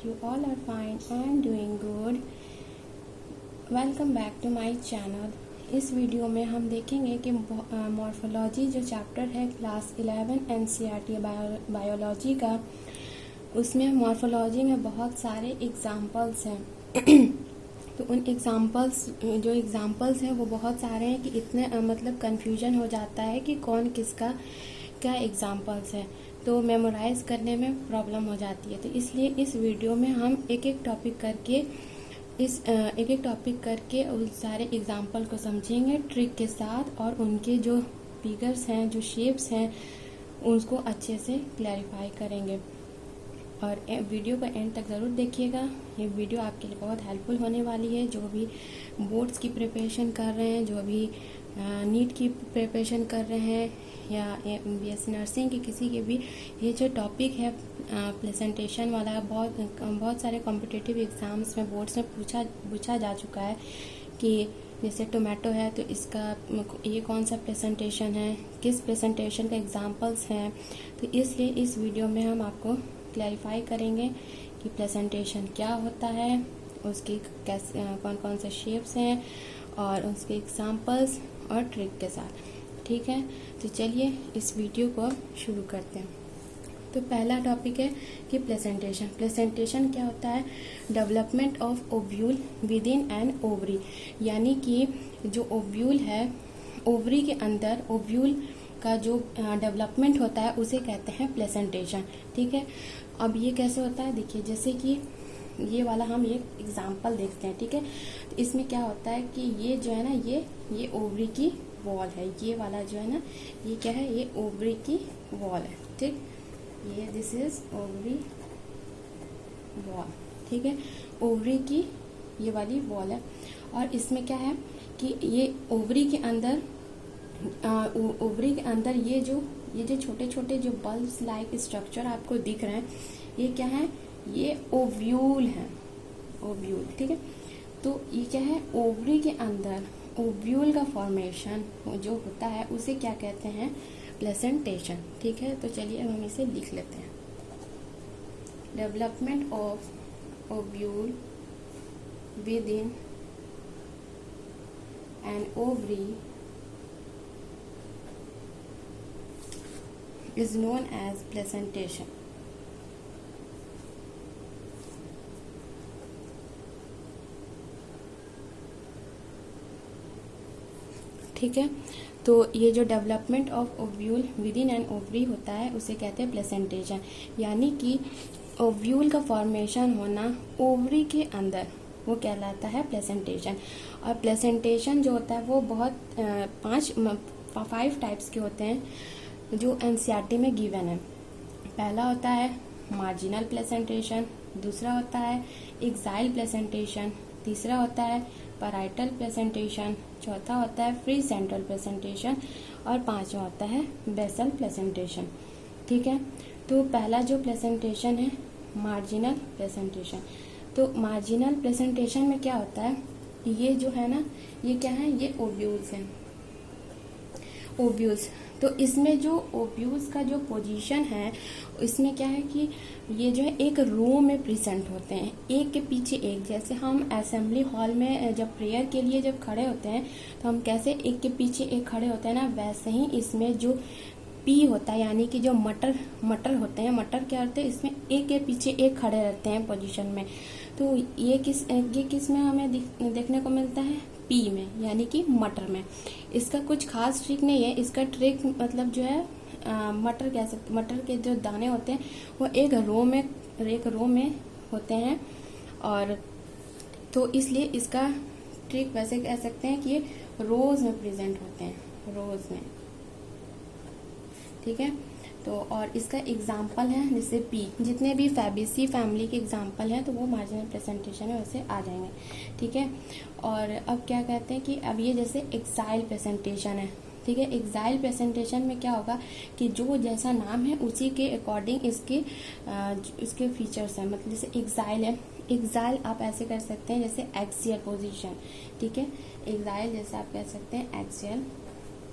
that you all are fine and doing good. Welcome back to my channel. इस video में हम देखेंगे कि मॉर्फोलॉजी जो चैप्टर है क्लास 11 एनसीईआरटी बायोलॉजी का, उसमें मॉर्फोलॉजी में बहुत सारे एग्जाम्पल्स हैं। तो उन एग्जाम्पल्स हैं वो बहुत सारे हैं कि इतने मतलब कन्फ्यूजन हो जाता है कि कौन किसका क्या एग्जाम्पल्स है, तो मेमोराइज करने में प्रॉब्लम हो जाती है। तो इसलिए इस वीडियो में हम एक एक टॉपिक करके उस सारे एग्जाम्पल को समझेंगे ट्रिक के साथ, और उनके जो फिगर्स हैं, जो शेप्स हैं, उसको अच्छे से क्लैरिफाई करेंगे। और वीडियो को एंड तक ज़रूर देखिएगा। ये वीडियो आपके लिए बहुत हेल्पफुल होने वाली है। जो भी बोर्ड्स की प्रिपरेशन कर रहे हैं, जो भी नीट की प्रिपरेशन कर रहे हैं, या बीएससी नर्सिंग की किसी के भी, ये जो टॉपिक है प्रेजेंटेशन वाला, बहुत सारे कॉम्पिटिटिव एग्जाम्स में बोर्ड्स में पूछा जा चुका है कि जैसे टोमेटो है तो इसका ये कौन सा प्रेजेंटेशन है, किस प्रेजेंटेशन का एग्जाम्पल्स हैं। तो इसलिए इस वीडियो में हम आपको क्लैरिफाई करेंगे कि प्रेजेंटेशन क्या होता है, उसकी कौन कौन से शेप्स हैं, और उसके एग्जाम्पल्स और ट्रिक के साथ। ठीक है, तो चलिए इस वीडियो को शुरू करते हैं। तो पहला टॉपिक है कि प्रेजेंटेशन क्या होता है? Development of ovule with in an ovary, यानी कि जो ओव्यूल है, ओवरी के अंदर ओव्यूल का जो डेवलपमेंट होता है उसे कहते हैं प्रेजेंटेशन। ठीक है, अब ये कैसे होता है देखिए, जैसे कि ये वाला हम एक एग्जाम्पल देखते हैं। ठीक है, तो इसमें क्या होता है कि ये जो है ना, ये ओवरी की वॉल है। ये वाला जो है ना, ये क्या है? ये ओवरी की वॉल है। ठीक, ये दिस इज ओवरी वॉल। ठीक है, ओवरी की ये वाली वॉल है। और इसमें क्या है कि ये ओवरी के अंदर ये जो छोटे छोटे जो बल्ब्स लाइक स्ट्रक्चर आपको दिख रहे हैं, ये क्या है? ये ओव्यूल है, ओव्यूल। ठीक है, तो ये क्या है? ओवरी के अंदर ओव्यूल का फॉर्मेशन जो होता है उसे क्या कहते हैं? प्रेजेंटेशन। ठीक है, तो चलिए हम इसे लिख लेते हैं। Development of ovule with in an ovary is known as presentation। ठीक है, तो ये जो development of ovule with in an ovary होता है उसे कहते हैं प्रेजेंटेशन, यानी कि ओव्यूल का फॉर्मेशन होना ओवरी के अंदर, वो कहलाता है प्रेजेंटेशन। और प्रेजेंटेशन जो होता है वो बहुत 5 टाइप्स के होते हैं जो एनसीईआरटी में गिवन है। पहला होता है मार्जिनल प्रेजेंटेशन, दूसरा होता है एक्साइल प्रेजेंटेशन, तीसरा होता है पैराइटल प्रेजेंटेशन, चौथा होता है फ्री सेंट्रल प्रेजेंटेशन, और पांचवा होता है बेसल प्रेजेंटेशन। ठीक है, तो पहला जो प्रेजेंटेशन है मार्जिनल प्रेजेंटेशन। तो मार्जिनल प्रेजेंटेशन में क्या होता है? ये जो है ना, ये क्या है? ये ओव्यूल्स हैं, ओव्यूल्स। तो इसमें जो ओव्यूल्स का जो पोजीशन है, इसमें क्या है कि ये जो है एक रो में प्रेजेंट होते हैं, एक के पीछे एक। जैसे हम असेंबली हॉल में जब प्रेयर के लिए जब खड़े होते हैं तो हम कैसे एक के पीछे एक खड़े होते हैं ना, वैसे ही इसमें जो पी होता है, यानी कि जो मटर होते हैं, मटर क्या होते हैं? इसमें एक के पीछे एक खड़े रहते हैं पोजीशन में। तो ये किस में हमें देखने को मिलता है? पी में, यानी कि मटर में। इसका कुछ खास ट्रिक नहीं है। इसका ट्रिक मतलब जो है मटर कह सकते, मटर के जो दाने होते हैं वो एक रो में होते हैं, और तो इसलिए इसका ट्रिक वैसे कह सकते हैं कि ये रोज में प्रेजेंट होते हैं, रोज में। ठीक है, तो और इसका एग्जाम्पल है जैसे पी, जितने भी फैबेसी फैमिली के एग्जाम्पल हैं तो वो मार्जिनल प्रेजेंटेशन में वैसे आ जाएंगे। ठीक है, और अब क्या कहते हैं कि अब ये जैसे एक्साइल प्रेजेंटेशन है। ठीक है, एक्साइल प्रेजेंटेशन में क्या होगा कि जो जैसा नाम है उसी के अकॉर्डिंग इसके फीचर्स हैं। मतलब जैसे एक्साइल है, एक्साइल आप ऐसे कर सकते हैं जैसे एक्सियल पोजीशन। ठीक है, एक्साइल जैसे आप कह सकते हैं एक्सियल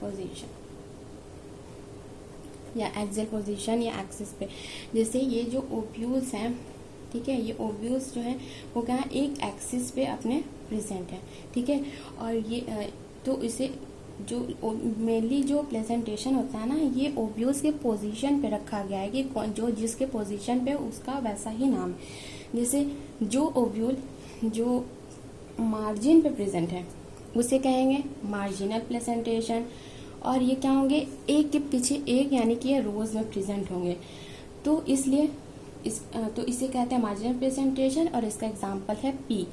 पोजीशन। या एक्सियल पोजीशन या एक्सिस पे। जैसे ये जो ओव्यूल्स हैं, ठीक है। ये ओव्यूल्स जो है वो क्या है, एक एक्सिस पे अपने प्रेजेंट है, ठीक है। और ये तो इसे जो मेनली जो प्रेजेंटेशन होता है ना, ये ओव्यूल्स के पोजीशन पे रखा गया है कि जो जिसके पोजीशन पे उसका वैसा ही नाम है। जैसे जो ओव्यूल जो मार्जिन पे प्रेजेंट है उसे कहेंगे मार्जिनल प्रेजेंटेशन, और ये क्या होंगे, एक के पीछे एक, यानी कि ये रोज में प्रेजेंट होंगे। तो इसलिए तो इसे कहते हैं मार्जिनल प्रेजेंटेशन, और इसका एग्जांपल है पी।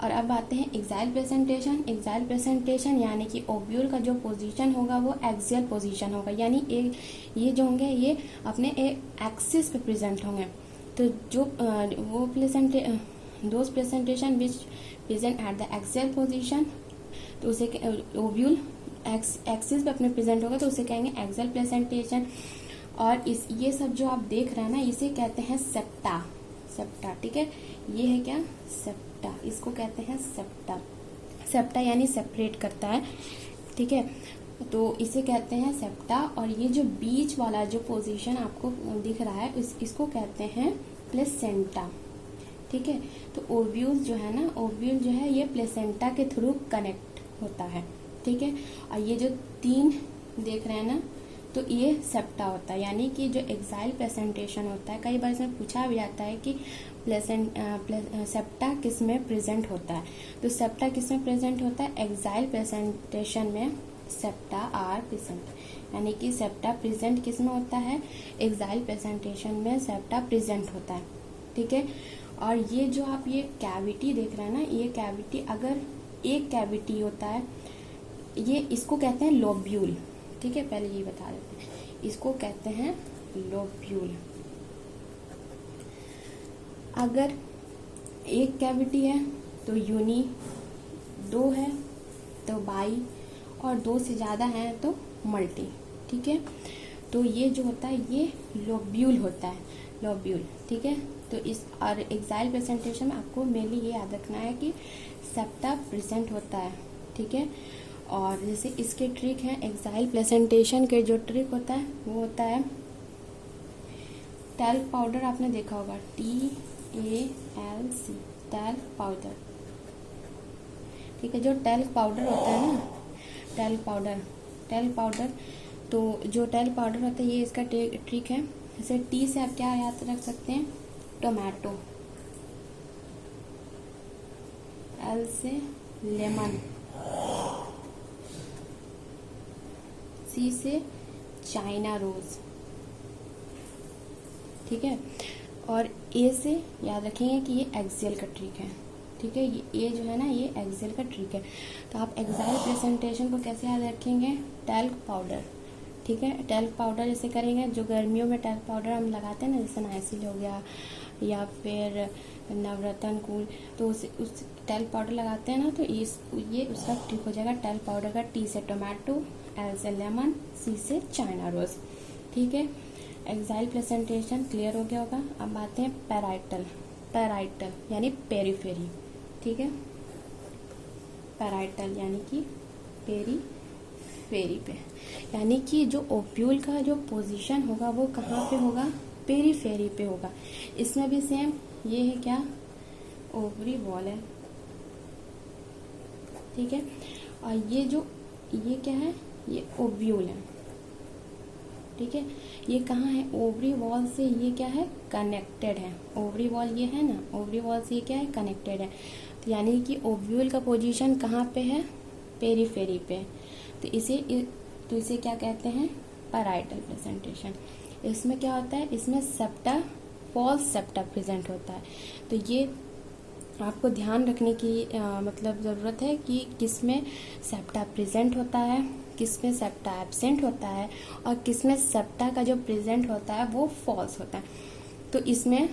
और अब आते हैं एक्साइल प्रेजेंटेशन। एक्साइल प्रेजेंटेशन यानी कि ओव्यूल का जो पोजीशन होगा वो एक्सियल पोजीशन होगा, यानी ये जो होंगे ये अपने एक्सिस पे प्रेजेंट होंगे। तो जो वो those presentation which present at the axial position, तो उसे ओव्यूल एक्सिस पे अपने प्रेजेंट होगा तो उसे कहेंगे एक्सियल प्रेजेंटेशन। और ये सब जो आप देख रहे हैं ना, इसे कहते हैं सेप्टा। सेप्टा, ठीक है, ये है क्या, सेप्टा, इसको कहते हैं सेप्टा। सेप्टा यानी सेपरेट करता है, ठीक है, तो इसे कहते हैं सेप्टा। और ये जो बीच वाला जो पोजीशन आपको दिख रहा है इसको कहते हैं प्लेसेंटा, ठीक है। तो ओव्यूल जो है ना, ओव्यूल जो है ये प्लेसेंटा के थ्रू कनेक्ट होता है, ठीक है। और ये जो तीन देख रहे हैं ना, तो ये सेप्टा होता है, यानी कि जो एक्साइल प्रेजेंटेशन होता है, कई बार इसमें पूछा भी जाता है कि सेप्टा किस में प्रेजेंट होता है। तो सेप्टा किस में प्रेजेंट होता है, एक्साइल प्रेजेंटेशन में सेप्टा आर प्रेजेंट, यानी कि सेप्टा प्रेजेंट किस में होता है, एक्साइल प्रेजेंटेशन में सेप्टा प्रेजेंट होता है, ठीक है। और ये जो आप ये कैविटी देख रहे हैं ना, ये कैविटी अगर एक कैविटी होता है, ये इसको कहते हैं लोब्यूल, ठीक है, पहले ये बता देते हैं, इसको कहते हैं लोब्यूल। अगर एक कैविटी है तो यूनी, दो है तो बाई, और दो से ज्यादा है तो मल्टी, ठीक है। तो ये जो होता है ये लोब्यूल होता है, लोब्यूल, ठीक है। तो इस और एक्साइल प्रेजेंटेशन में आपको मेनली ये याद रखना है कि सेप्टा प्रेजेंट होता है, ठीक है। और जैसे इसके ट्रिक है, एक्साइल प्रेजेंटेशन के जो ट्रिक होता है वो होता है टैल्क पाउडर, आपने देखा होगा, TALC, टैल्क पाउडर, ठीक है। जो टैल्क पाउडर होता है ना, टैल्क पाउडर, तो जो टैल्क पाउडर होता है ये इसका ट्रिक है। जैसे टी से आप क्या याद रख सकते हैं, टोमेटो, L से लेमन, C से चाइना रोज, ठीक है। और A से याद रखेंगे कि ये एक्सियल का ट्रिक है, ठीक है। ये A जो है ना, ये एक्सियल का ट्रिक है। तो आप एक्साइल प्रेजेंटेशन को कैसे याद रखेंगे, टैल्क पाउडर, ठीक है। टैल्क पाउडर जैसे करेंगे, जो गर्मियों में टैल्क पाउडर हम लगाते हैं ना, जैसे नाइसिल हो गया या फिर नवरत्न कूल, तो उस टैल्क पाउडर लगाते हैं ना, तो ये उसका ट्रिक हो जाएगा टैल्क पाउडर का। T से टोमेटो, L से लेमन, C से चाइना रोज, ठीक है। एक्साइल प्रेजेंटेशन क्लियर हो गया होगा। अब आते हैं पैराइटल। पैराइटल यानी पेरीफेरी, ठीक है। पैराइटल यानी कि पेरीफेरी पे, यानी कि जो ओव्यूल का जो पोजीशन होगा वो कहाँ पे होगा, पेरीफेरी पे होगा। इसमें भी सेम, ये है क्या, ओवरी वॉल है, ठीक है। और ये क्या है, ये ओव्यूल है, ठीक है। ये कहाँ है, ओवरी वॉल से ये क्या है, कनेक्टेड है। ओवरी वॉल ये है ना, ओवरी वॉल से ये क्या है, कनेक्टेड है। तो यानी कि ओव्यूल का पोजीशन कहाँ पे है, पेरीफेरी पे। तो इसे क्या कहते हैं, पैराइटल प्रेजेंटेशन। इसमें क्या होता है, इसमें सेप्टा, फॉल्स सेप्टा प्रेजेंट होता है। तो ये आपको ध्यान रखने की मतलब ज़रूरत है कि किसमें सेप्टा प्रेजेंट होता है, किसमें सेप्टा एब्सेंट होता है, और किसमें सेप्टा का जो प्रेजेंट होता है वो फॉल्स होता है। तो इसमें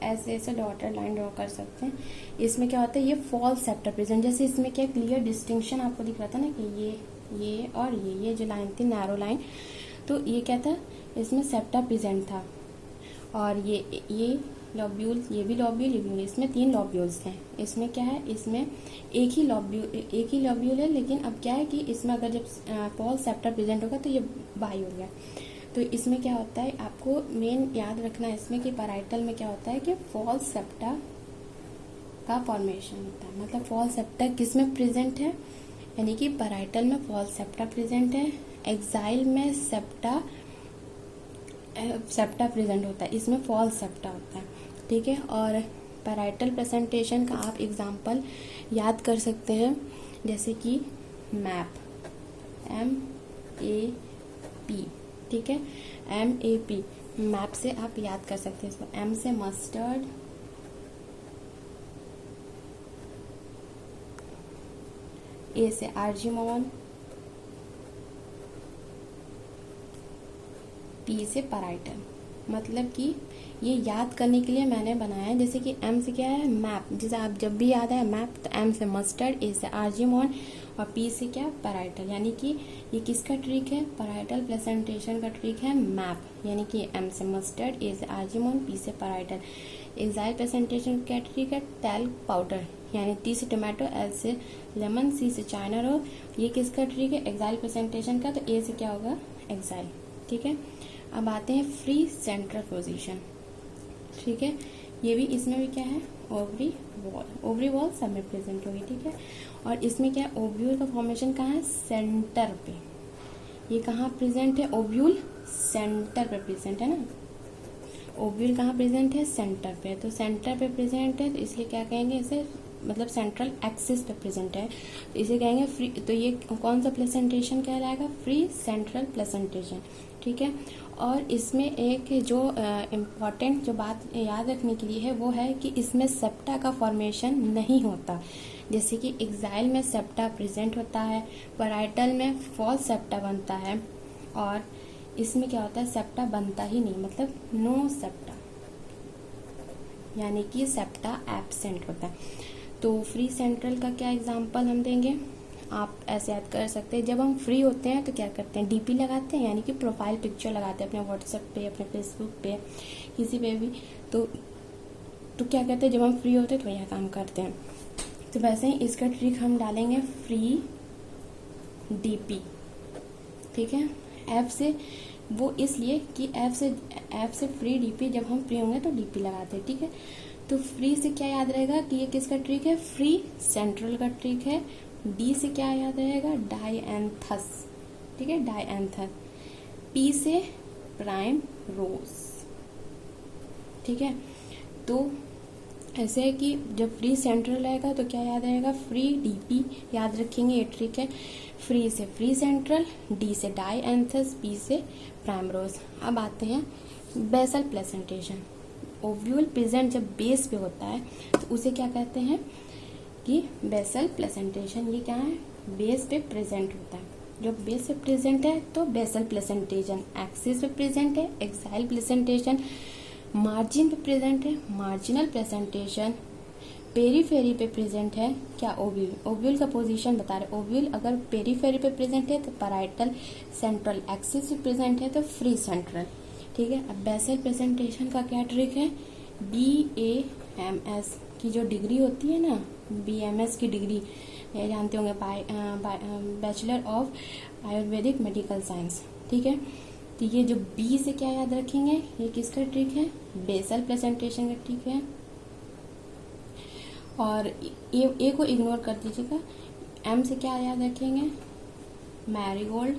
ऐसे डॉटेड लाइन ड्रॉ कर सकते हैं। इसमें क्या होता है, ये फॉल्स सेप्टा प्रेजेंट, जैसे इसमें क्या क्लियर डिस्टिंक्शन आपको दिख रहा था ना कि ये और ये जो लाइन थी नैरो लाइन, तो ये क्या था, इसमें सेप्टा प्रेजेंट था। और ये लॉब्यूल, ये भी लॉब्यूल, ये भी, इसमें 3 लॉब्यूल्स थे। इसमें क्या है, इसमें एक ही लॉब्यूल है, लेकिन अब क्या है कि इसमें अगर जब फॉल्स सेप्टा प्रेजेंट होगा तो ये बाई हो गया। तो इसमें क्या होता है, आपको मेन याद रखना है इसमें कि पैराइटल में क्या होता है कि फॉल्स सेप्टा का फॉर्मेशन होता है। मतलब फॉल्स सेप्टा किस में प्रेजेंट है, यानी कि पैराइटल में फॉल्स सेप्टा प्रेजेंट है, एक्साइल में सेप्टा प्रेजेंट होता है, इसमें फॉल्स सेप्टा होता है। ठीक है, और पैराइटल प्रेजेंटेशन का आप एग्जाम्पल याद कर सकते हैं, जैसे कि मैप, MAP। ठीक है, MAP मैप से आप याद कर सकते हैं इसको। M से मस्टर्ड, A से आर्जिमोन, P से पैराइटल। मतलब कि ये याद करने के लिए मैंने बनाया है। जैसे कि M से क्या है, मैप। जैसे आप जब भी याद है मैप तो M से मस्टर्ड, A से आर्जिमोन और P से क्या, पैराइटल। यानी कि ये किसका ट्रिक है, पैराइटल प्रेजेंटेशन का ट्रिक है मैप। यानी कि M से मस्टर्ड, A से आर्जिमोन, P से पैराइटल। एक्साइल प्रेजेंटेशन क्या ट्रिक है, टैल्क पाउडर। यानी T से टोमेटो, L से लेमन, C से चाइना रोल। ये किसका ट्रिक है, एक्साइल प्रेजेंटेशन का। तो A से क्या होगा, एक्साइल। ठीक है, अब आते हैं फ्री सेंट्रल पोजीशन। ठीक है, ये भी, इसमें भी क्या है, ओवरी वॉल। ओवरी वॉल सब में प्रेजेंट होगी। ठीक है, और इसमें क्या है, ओव्यूल का फॉर्मेशन कहाँ है, सेंटर पे। ये कहाँ प्रेजेंट है, ओव्यूल सेंटर पे प्रेजेंट है ना। ओव्यूल कहाँ प्रेजेंट है, सेंटर पे। तो सेंटर पे प्रेजेंट है तो इसलिए क्या कहेंगे इसे, मतलब सेंट्रल एक्सिस पे प्रेजेंट है तो इसे कहेंगे फ्री। तो ये कौन सा प्लेसेंटेशन कहलाएगा, फ्री सेंट्रल प्लेसेंटेशन। ठीक है, और इसमें एक जो इम्पॉर्टेंट जो बात याद रखने के लिए है वो है कि इसमें सेप्टा का फॉर्मेशन नहीं होता। जैसे कि एक्साइल में सेप्टा प्रेजेंट होता है, पैराइटल में फॉल्स सेप्टा बनता है, और इसमें क्या होता है, सेप्टा बनता ही नहीं, मतलब नो सेप्टा, यानी कि सेप्टा एब्सेंट होता है। तो फ्री सेंट्रल का क्या एग्जांपल हम देंगे, आप ऐसे याद कर सकते हैं। जब हम फ्री होते हैं तो क्या करते हैं, डीपी लगाते हैं, यानी कि प्रोफाइल पिक्चर लगाते हैं अपने व्हाट्सएप पे, अपने फेसबुक पे, किसी पे भी। तो क्या कहते हैं, जब हम फ्री होते हैं तो यह काम करते हैं। तो वैसे ही इसका ट्रिक हम डालेंगे, फ्री डीपी। ठीक है, ऐप से, वो इसलिए कि ऐप से फ्री डीपी, जब हम फ्री होंगे तो डीपी लगाते हैं। ठीक है, तो फ्री से क्या याद रहेगा कि ये किसका ट्रिक है, फ्री सेंट्रल का ट्रिक है। डी से क्या याद रहेगा, डायएंथस। ठीक है, डायएंथस। पी से प्राइम रोज। ठीक है, तो ऐसे है कि जब फ्री सेंट्रल रहेगा तो क्या याद रहेगा, फ्री डीपी याद रखेंगे, ये ट्रिक है। फ्री से फ्री सेंट्रल, डी से डायएंथस, पी से प्राइम रोज। अब आते हैं बेसल प्लेसेंटेशन। ओव्यूल प्रेजेंट जब बेस पे होता है तो उसे क्या कहते हैं कि बेसल प्लेसेंटेशन। ये क्या है, बेस पे प्रेजेंट होता है। जब बेस पे प्रेजेंट है तो बेसल प्लेसेंटेशन। एक्सिस पे प्रेजेंट है, एक्साइल प्लेसेंटेशन। मार्जिन पे प्रेजेंट है, मार्जिनल प्लेसेंटेशन। पेरीफेरी पे प्रेजेंट है क्या, ओव्यूल। ओव्यूल का पोजीशन बता रहे, ओव्यूल अगर पेरीफेरी पे प्रेजेंट है तो पैराइटल। सेंट्रल एक्सिस पे प्रेजेंट है तो फ्री सेंट्रल। ठीक है, अब बेसल प्रेजेंटेशन का क्या ट्रिक है, BAMS की जो डिग्री होती है ना, BMS की डिग्री जानते होंगे, bachelor of Ayurvedic medical science. ठीक है, तो ये जो B से क्या याद रखेंगे, ये किसका ट्रिक है, बेसल प्रेजेंटेशन का ट्रिक है। और ए को इग्नोर कर दीजिएगा। M से क्या याद रखेंगे, मैरीगोल्ड।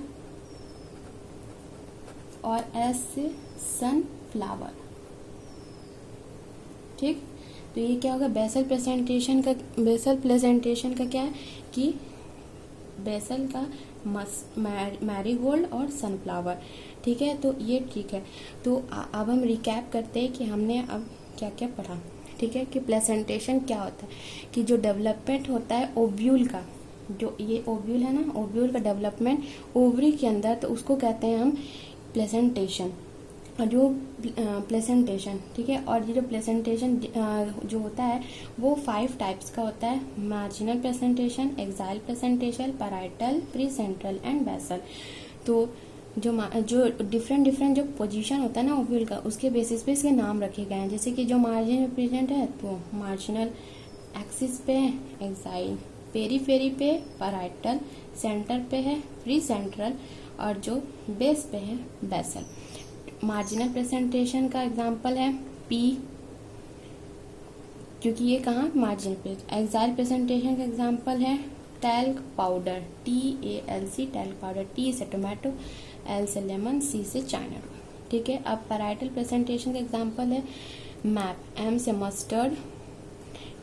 और S से सनफ्लावर। ठीक, तो ये क्या होगा, बेसल प्रेजेंटेशन का क्या है कि बेसल का मैरीगोल्ड और सनफ्लावर। ठीक है, तो ये ठीक है। तो अब हम रिकैप करते हैं कि हमने अब क्या क्या पढ़ा। ठीक है, कि प्लेसेंटेशन क्या होता है, कि जो डेवलपमेंट होता है ओव्यूल का, जो ये ओव्यूल है ना, ओव्यूल का डेवलपमेंट ओवरी के अंदर, तो उसको कहते हैं हम प्लेसेंटेशन। और जो प्लेसेंटेशन, ठीक है, और ये जो प्लेसेंटेशन जो होता है वो 5 टाइप्स का होता है, marginal placentation, axile placentation, parietal, free central and basal. तो जो डिफरेंट जो पोजीशन होता है ना ओव्यूल का, उसके बेसिस पे इसके नाम रखे गए हैं। जैसे कि जो मार्जिन में प्रेजेंट है तो मार्जिनल, एक्सिस पे एक्साइल, पेरीफेरी पे पैराइटल, सेंटर पे है फ्री सेंट्रल, और जो बेस पे है बेसल। मार्जिनल प्रेजेंटेशन का एग्जांपल है पी, क्योंकि ये कहाँ मार्जिन पे। एक्साइल प्रेजेंटेशन का एग्जांपल है talc powder, TALC talc powder. T से टोमेटो, L से लेमन, C से चाइना। ठीक है। अब पैराइटल प्रेजेंटेशन का एग्जांपल है मैप, M से मस्टर्ड,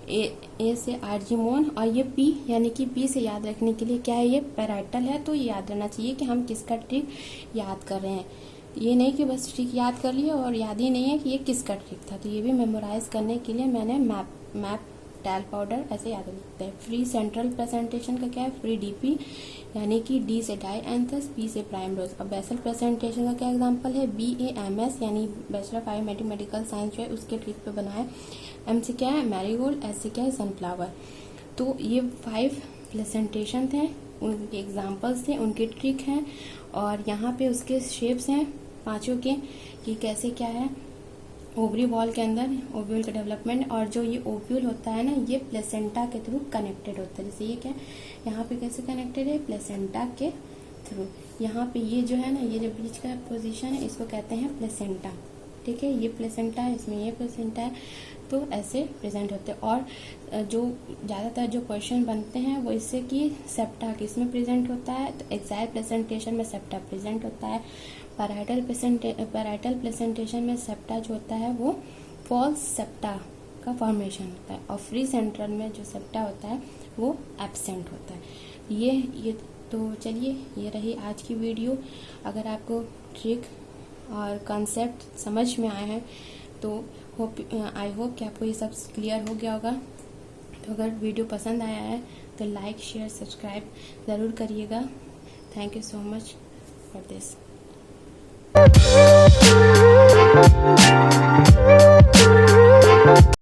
A से आर्जिमोन, और ये P यानी कि P से याद रखने के लिए क्या है, ये पैराइटल है, तो ये याद रहना चाहिए कि हम किसका ट्रिक याद कर रहे हैं। ये नहीं कि बस ट्रिक याद कर लिए और याद ही नहीं है कि ये किसका ट्रिक था, तो ये भी मेमोराइज करने के लिए मैंने मैप टैल पाउडर ऐसे याद रखते हैं। फ्री सेंट्रल प्रेजेंटेशन का क्या है, फ्री DP यानी कि D से डाई एंथस, P से प्राइमरोज। अब बेसल प्रेजेंटेशन का क्या एग्जांपल है, BAMS यानी बैचलर ऑफ मेडिकल साइंस जो है उसके ट्रिक पे बना है। M से क्या है मैरीगोल्ड, S से क्या है सनफ्लावर। तो ये 5 प्रेजेंटेशन थे, उनके एग्जाम्पल्स थे, उनके ट्रिक हैं, और यहाँ पे उसके शेप्स हैं पांचों के कि कैसे क्या है ओवरी वॉल के अंदर ओव्यूल का डेवलपमेंट। और जो ये ओव्यूल होता है ना, ये प्लेसेंटा के थ्रू कनेक्टेड होता है। जैसे ये क्या यहाँ पे कैसे कनेक्टेड है, प्लेसेंटा के थ्रू। यहाँ पे ये जो है ना, ये जो बीच का पोजीशन है इसको कहते हैं प्लेसेंटा। ठीक है, ये प्लेसेंटा है, इसमें ये प्लेसेंटा है, तो ऐसे प्रेजेंट होते हैं। और जो ज़्यादातर जो क्वेश्चन बनते हैं वो इससे कि सेप्टा किसमें प्रेजेंट होता है, तो एक्साइल प्रेजेंटेशन में सेप्टा प्रेजेंट होता है। पैराइटल प्रेजेंटेशन में सेप्टा जो होता है वो फॉल्स सेप्टा का फॉर्मेशन होता है, और फ्री सेंट्रल में जो सेप्टा होता है वो एब्सेंट होता है। ये तो चलिए, ये रही आज की वीडियो। अगर आपको ट्रिक और कॉन्सेप्ट समझ में आए हैं तो आई होप कि आपको ये सब क्लियर हो गया होगा। तो अगर वीडियो पसंद आया है तो लाइक शेयर सब्सक्राइब ज़रूर करिएगा। Thank you so much for this.